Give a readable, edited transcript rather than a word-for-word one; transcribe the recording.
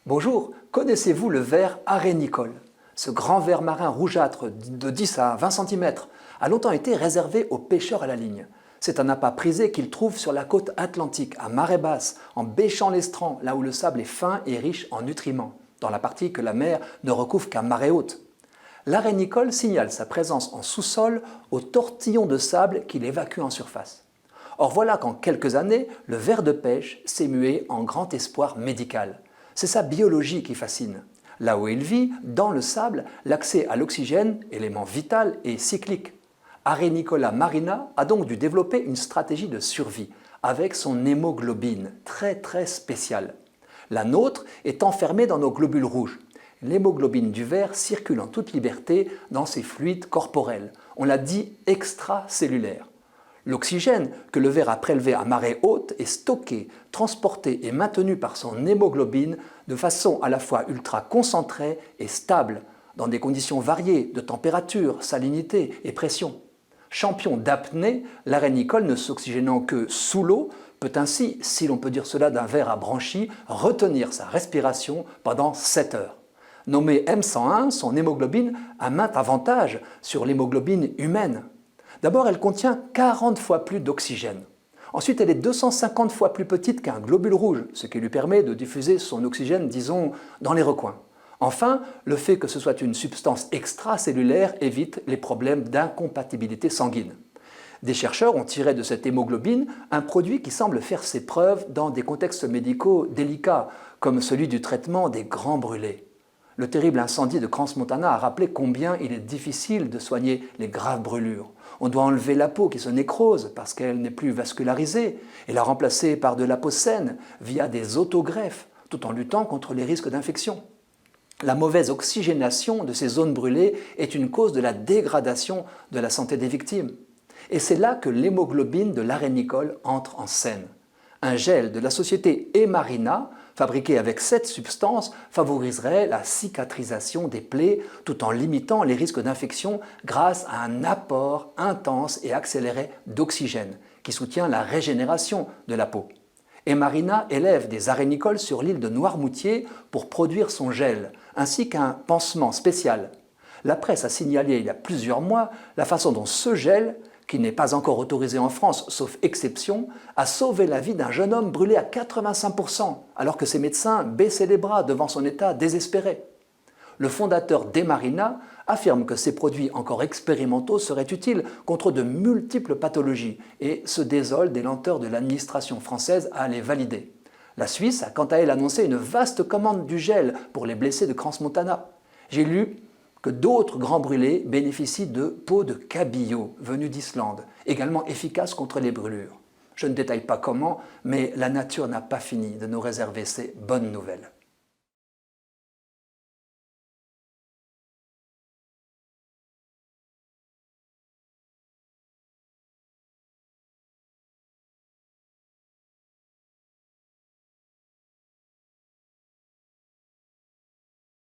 Bonjour, connaissez-vous le ver arénicole? Ce grand ver marin rougeâtre de 10 à 20 cm a longtemps été réservé aux pêcheurs à la ligne. C'est un appât prisé qu'ils trouvent sur la côte atlantique, à marée basse, en bêchant l'estran, là où le sable est fin et riche en nutriments, dans la partie que la mer ne recouvre qu'à marée haute. L'arénicole signale sa présence en sous-sol aux tortillons de sable qu'il évacue en surface. Or voilà qu'en quelques années, le ver de pêche s'est mué en grand espoir médical. C'est sa biologie qui fascine. Là où il vit, dans le sable, l'accès à l'oxygène, élément vital, est cyclique. Arenicola marina a donc dû développer une stratégie de survie, avec son hémoglobine, très spéciale. La nôtre est enfermée dans nos globules rouges. L'hémoglobine du ver circule en toute liberté dans ses fluides corporels. On l'a dit extracellulaire. L'oxygène que le ver a prélevé à marée haute est stocké, transporté et maintenu par son hémoglobine de façon à la fois ultra concentrée et stable, dans des conditions variées de température, salinité et pression. Champion d'apnée, l'arénicole ne s'oxygénant que sous l'eau peut ainsi, si l'on peut dire cela d'un ver à branchies, retenir sa respiration pendant 7 heures. Nommée M101, son hémoglobine a maint avantage sur l'hémoglobine humaine. D'abord, elle contient 40 fois plus d'oxygène. Ensuite, elle est 250 fois plus petite qu'un globule rouge, ce qui lui permet de diffuser son oxygène, disons, dans les recoins. Enfin, le fait que ce soit une substance extracellulaire évite les problèmes d'incompatibilité sanguine. Des chercheurs ont tiré de cette hémoglobine un produit qui semble faire ses preuves dans des contextes médicaux délicats, comme celui du traitement des grands brûlés. Le terrible incendie de Crans-Montana a rappelé combien il est difficile de soigner les graves brûlures. On doit enlever la peau qui se nécrose parce qu'elle n'est plus vascularisée et la remplacer par de la peau saine via des autogreffes, tout en luttant contre les risques d'infection. La mauvaise oxygénation de ces zones brûlées est une cause de la dégradation de la santé des victimes. Et c'est là que l'hémoglobine de l'arénicole entre en scène. Un gel de la société Emarina, fabriqué avec cette substance, favoriserait la cicatrisation des plaies tout en limitant les risques d'infection grâce à un apport intense et accéléré d'oxygène qui soutient la régénération de la peau. Emarina élève des arénicoles sur l'île de Noirmoutier pour produire son gel, ainsi qu'un pansement spécial. La presse a signalé il y a plusieurs mois la façon dont ce gel, qui n'est pas encore autorisé en France, sauf exception, a sauvé la vie d'un jeune homme brûlé à 85%, alors que ses médecins baissaient les bras devant son état désespéré. Le fondateur d'Emarina affirme que ces produits encore expérimentaux seraient utiles contre de multiples pathologies et se désole des lenteurs de l'administration française à les valider. La Suisse a quant à elle annoncé une vaste commande du gel pour les blessés de Crans-Montana. J'ai lu que d'autres grands brûlés bénéficient de peau de cabillaud venue d'Islande, également efficace contre les brûlures. Je ne détaille pas comment, mais la nature n'a pas fini de nous réserver ces bonnes nouvelles.